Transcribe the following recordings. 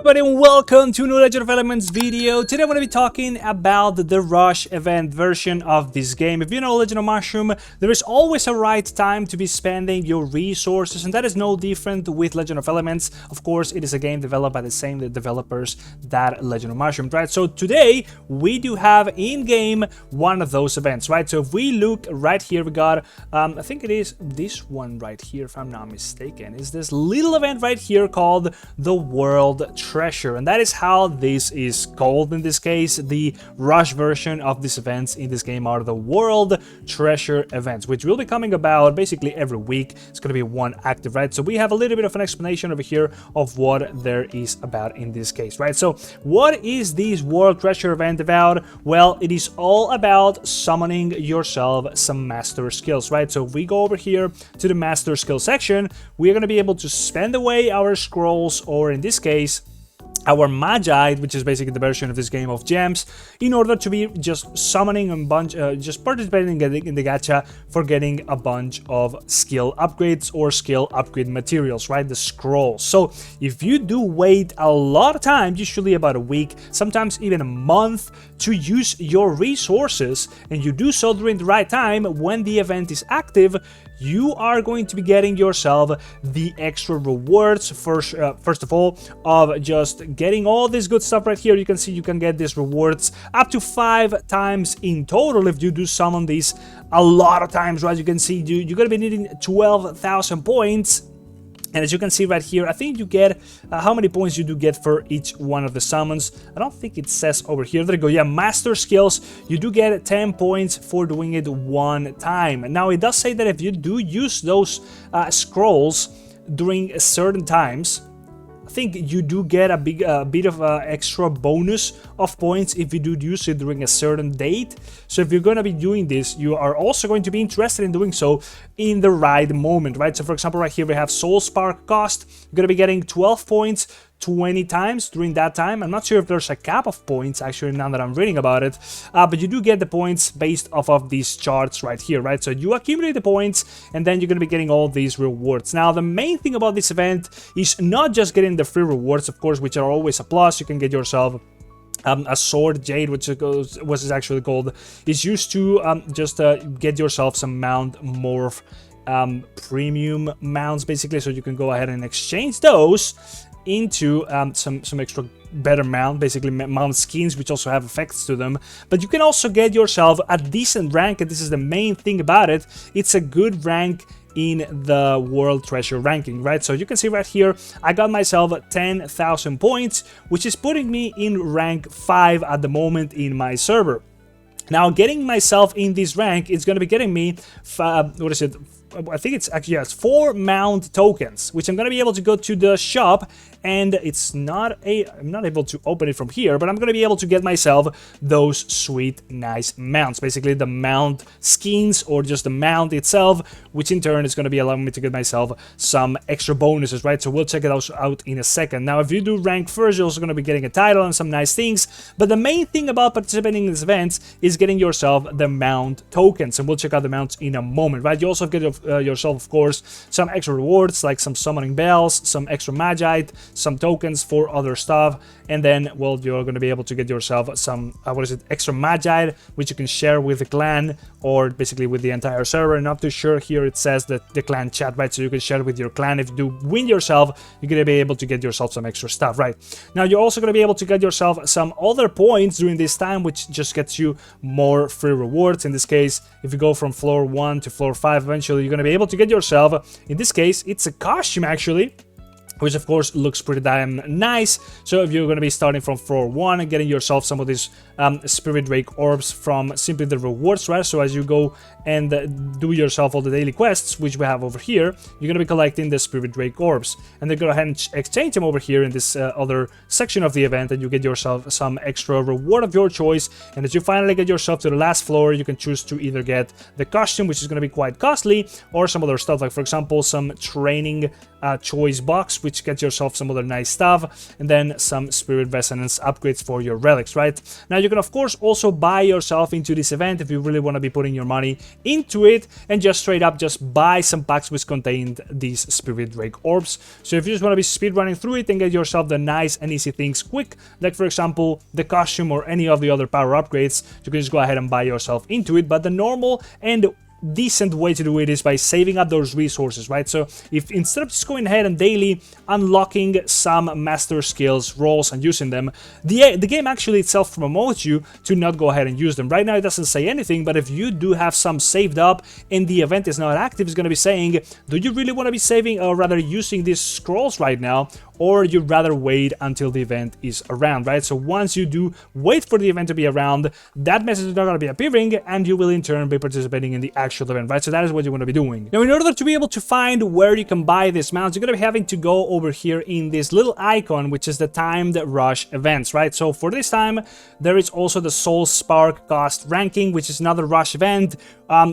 everybody, and welcome to a new Legend of Elements video. Today I'm going to be talking about the Rush event version of this game. If you know Legend of Mushroom, there is always a right time to be spending your resources, and that is no different with Legend of Elements. Of course, it is a game developed by the same developers that Legend of Mushroom, right? So today we do have in-game one of those events, right? So if we look right here, we got, I think it is this one right here, if I'm not mistaken, is this little event right here called the World Treasure, and that is how this is called in this case. The Rush version of these events in this game are the World Treasure events, which will be coming about basically every week. It's going to be one active, right? So we have a little bit of an explanation over here of what there is about in this case, right? So what is this World Treasure event about? Well, it is all about summoning yourself some master skills, right? So if we go over here to the master skill section, we're going to be able to spend away our scrolls, or in this case our Magi, which is basically the version of this game of gems, in order to be just summoning a bunch, just participating in the gacha for getting a bunch of skill upgrades or skill upgrade materials, right? The scrolls. So if you do wait a lot of time, usually about a week, sometimes even a month, to use your resources, and you do so during the right time when the event is active, you are going to be getting yourself the extra rewards first of all of just getting all this good stuff right here. You can see you can get these rewards up to 5 times in total if you do summon these a lot of times, right? You can see you're gonna be needing 12,000 points. And as you can see right here, I think you get how many points you do get for each one of the summons. I don't think it says over here. There you go. Yeah, master skills. You do get 10 points for doing it one time. Now, it does say that if you do use those scrolls during certain times, I think you do get a bit of extra bonus of points if you do use it during a certain date. So if you're going to be doing this, you are also going to be interested in doing so in the right moment, right? So for example, right here we have Soul Spark cost. You're going to be getting 12 points 20 times during that time. I'm not sure if there's a cap of points actually now that I'm reading about it, but you do get the points based off of these charts right here, right? So you accumulate the points and then you're going to be getting all these rewards. Now the main thing about this event is not just getting the free rewards, of course, which are always a plus. You can get yourself a sword jade, which is actually called, is used to just get yourself some mount morph premium mounts basically, so you can go ahead and exchange those into some extra better mount, basically mount skins, which also have effects to them. But you can also get yourself a decent rank, and this is the main thing about it. It's a good rank in the World Treasure ranking, right? So you can see right here, I got myself 10,000 points, which is putting me in rank 5 at the moment in my server. Now, getting myself in this rank is going to be getting me, what is it? I think it's actually, yes, 4 mount tokens, which I'm going to be able to go to the shop, and I'm not able to open it from here, but I'm going to be able to get myself those sweet, nice mounts, basically the mount skins or just the mount itself, which in turn is going to be allowing me to get myself some extra bonuses, right? So we'll check it out in a second. Now, if you do rank first, you're also going to be getting a title and some nice things, but the main thing about participating in this event is getting yourself the mount tokens, and we'll check out the mounts in a moment, right? You also get yourself, of course, some extra rewards like some summoning bells, some extra Magi, some tokens for other stuff, and then, well, you're going to be able to get yourself some extra Magi, which you can share with the clan or basically with the entire server. I'm not too sure here. It says that the clan chat, right? So you can share it with your clan. If you do win yourself, you're going to be able to get yourself some extra stuff, right? Now, you're also going to be able to get yourself some other points during this time, which just gets you more free rewards. In this case, if you go from floor 1 to floor 5, eventually you're going to be able to get yourself, in this case, it's a costume actually, which of course looks pretty damn nice. So if you're going to be starting from floor 1 and getting yourself some of these spirit drake orbs from simply the rewards, right? So as you go and do yourself all the daily quests, which we have over here, you're going to be collecting the spirit drake orbs, and then go ahead and exchange them over here in this other section of the event, and you get yourself some extra reward of your choice. And as you finally get yourself to the last floor, you can choose to either get the costume, which is going to be quite costly, or some other stuff, like for example some training choice box, relics, which get yourself some other nice stuff, and then some spirit resonance upgrades for your relics, right? Now you can of course also buy yourself into this event if you really want to be putting your money into it, and just straight up just buy some packs which contained these spirit drake orbs. So if you just want to be speed running through it and get yourself the nice and easy things quick, like for example the costume or any of the other power upgrades, you can just go ahead and buy yourself into it. But the normal and decent way to do it is by saving up those resources, right? So if instead of just going ahead and daily unlocking some master skills, roles, and using them, the game actually itself promotes you to not go ahead and use them. Right now it doesn't say anything, but if you do have some saved up and the event is not active, it's going to be saying, do you really want to be saving or rather using these scrolls right now, or you'd rather wait until the event is around, right? So once you do wait for the event to be around, that message is not going to be appearing, and you will in turn be participating in the actual event, right? So that is what you want to be doing. Now, in order to be able to find where you can buy these mounts, you're going to be having to go over here in this little icon, which is the timed rush events, right? So for this time, there is also the Soul Spark cost ranking, which is another rush event.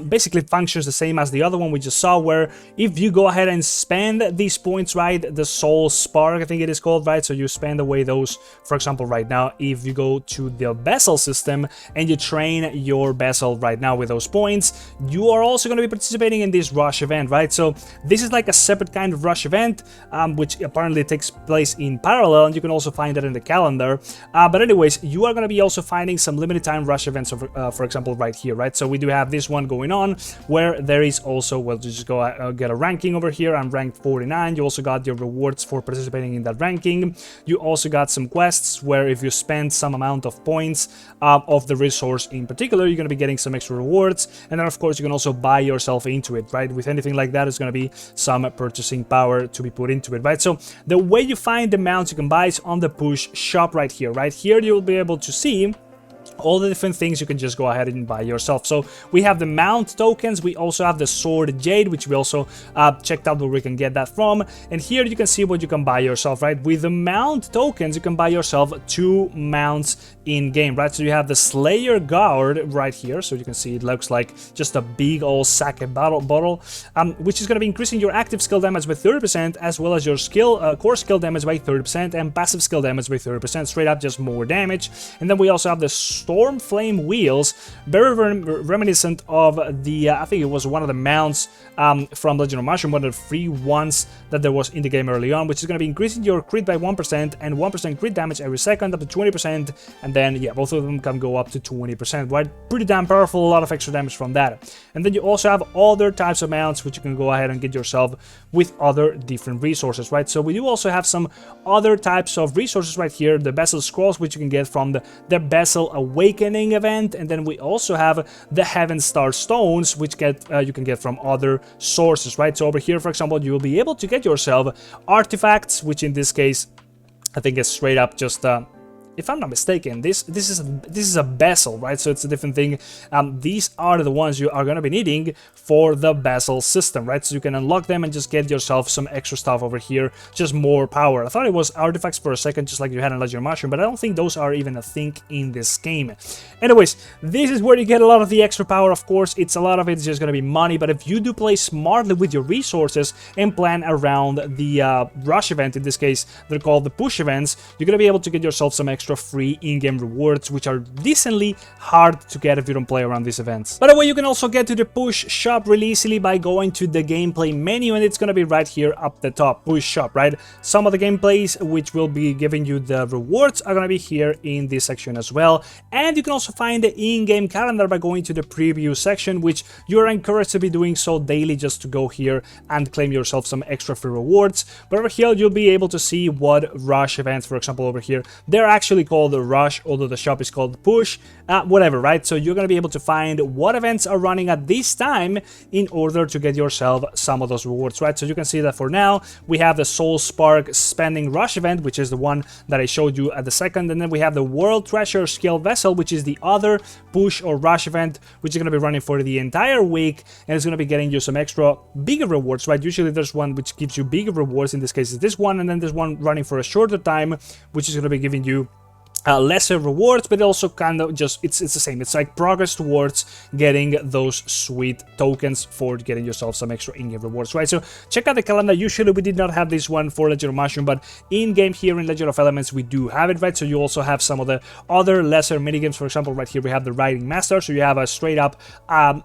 Basically functions the same as the other one we just saw, where if you go ahead and spend these points, right, the Soul Spark, I think it is called, right? So you spend away those, for example, right now, if you go to the vessel system and you train your vessel right now with those points, you are also going to be participating in this rush event, right? So this is like a separate kind of rush event, which apparently takes place in parallel, and you can also find that in the calendar. But anyways, you are going to be also finding some limited time rush events, for example, right here, right? So we do have this one going on, where there is also, well, just go get a ranking over here. I'm ranked 49. You also got your rewards for participating in that ranking. You also got some quests where if you spend some amount of points of the resource in particular, you're going to be getting some extra rewards. And then of course you can also buy yourself into it, right? With anything like that, it's going to be some purchasing power to be put into it, right? So the way you find the mounts you can buy is on the push shop right here, right? Here you'll be able to see all the different things you can just go ahead and buy yourself. So we have the mount tokens, we also have the sword jade, which we also checked out where we can get that from, and here you can see what you can buy yourself, right? With the mount tokens you can buy yourself 2 mounts in game, right? So you have the Slayer Guard right here, so you can see it looks like just a big old sake bottle, which is going to be increasing your active skill damage by 30%, as well as your core skill damage by 30% and passive skill damage by 30%, straight up just more damage. And then we also have the Storm Flame Wheels, very reminiscent of the, I think it was one of the mounts from Legend of Mushroom, one of the free ones that there was in the game early on, which is going to be increasing your crit by 1% and 1% crit damage every second, up to 20%, and then, yeah, both of them can go up to 20%, right? Pretty damn powerful, a lot of extra damage from that. And then you also have other types of mounts, which you can go ahead and get yourself with other different resources, right? So we do also have some other types of resources right here, the Vessel Scrolls, which you can get from the Vessel Awakening event, and then we also have the Heaven Star Stones, which you can get from other sources, right? So over here, for example, you will be able to get yourself artifacts, which in this case, I think it's straight up just if I'm not mistaken, this is a vessel, right? So it's a different thing. These are the ones you are going to be needing for the vessel system, right? So you can unlock them and just get yourself some extra stuff over here, just more power. I thought it was artifacts for a second, just like you had in Legend of Mushroom, but I don't think those are even a thing in this game. Anyways, this is where you get a lot of the extra power. Of course, it's a lot of it is just going to be money, but if you do play smartly with your resources and plan around the rush event, in this case, they're called the push events, you're going to be able to get yourself some extra free in-game rewards, which are decently hard to get if you don't play around these events. By the way, you can also get to the push shop really easily by going to the gameplay menu, and it's going to be right here up the top, push shop, right? Some of the gameplays which will be giving you the rewards are going to be here in this section as well, and you can also find the in-game calendar by going to the preview section, which you are encouraged to be doing so daily, just to go here and claim yourself some extra free rewards. But over here you'll be able to see what rush events, for example, over here, they're actually called the rush, although the shop is called push, whatever, right? So you're going to be able to find what events are running at this time in order to get yourself some of those rewards, right? So you can see that for now we have the Soul Spark Spending Rush event, which is the one that I showed you at the second, and then we have the World Treasure Scale Vessel, which is the other push or rush event, which is going to be running for the entire week, and it's going to be getting you some extra bigger rewards, right? Usually there's one which gives you bigger rewards, in this case it's this one, and then there's one running for a shorter time, which is going to be giving you lesser rewards, but also kind of just it's the same. It's like progress towards getting those sweet tokens for getting yourself some extra in-game rewards, right? So check out the calendar. Usually we did not have this one for Legend of Mushroom, but in-game here in Legend of Elements we do have it, right? So you also have some of the other lesser minigames. For example, right here we have the Riding Master, so you have a straight up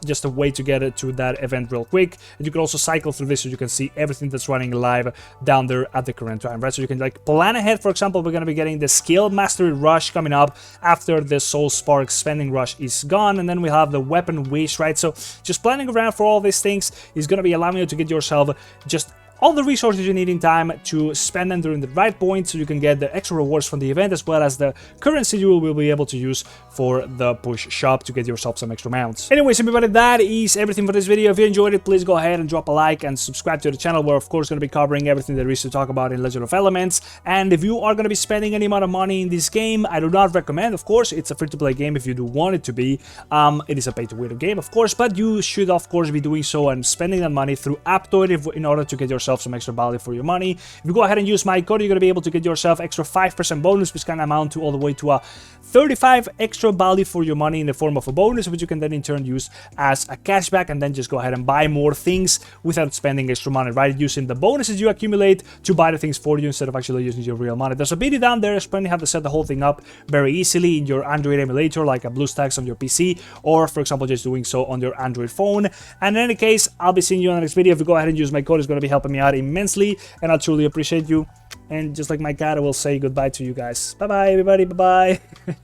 just a way to get it to that event real quick, and you can also cycle through this so you can see everything that's running live down there at the current time, right? So you can like plan ahead. For example, we're going to be getting the Skill Mastery Rush coming up after the Soul Spark Spending Rush is gone, and then we have the Weapon Wish, right? So just planning around for all these things is going to be allowing you to get yourself just all the resources you need in time to spend them during the right point, so you can get the extra rewards from the event, as well as the currency you will be able to use for the push shop to get yourself some extra mounts. Anyways, everybody, that is everything for this video. If you enjoyed it, please go ahead and drop a like and subscribe to the channel. We're of course going to be covering everything there is to talk about in Legend of Elements. And if you are going to be spending any amount of money in this game, I do not recommend. Of course, it's a free-to-play game if you do want it to be. It is a pay-to-win game, of course, but you should of course be doing so and spending that money through Aptoide in order to get yourself some extra value for your money. If you go ahead and use my code, you're going to be able to get yourself extra 5% bonus, which can amount to all the way to a 35 extra value for your money in the form of a bonus, which you can then in turn use as a cashback, and then just go ahead and buy more things without spending extra money, right? Using the bonuses you accumulate to buy the things for you instead of actually using your real money. There's a video down there explaining how to set the whole thing up very easily in your Android emulator, like a BlueStacks on your PC, or for example just doing so on your Android phone. And in any case, I'll be seeing you in the next video. If you go ahead and use my code, it's going to be helping me out immensely, and I'll truly appreciate you. And just like my cat, I will say goodbye to you guys. Bye bye everybody, bye bye.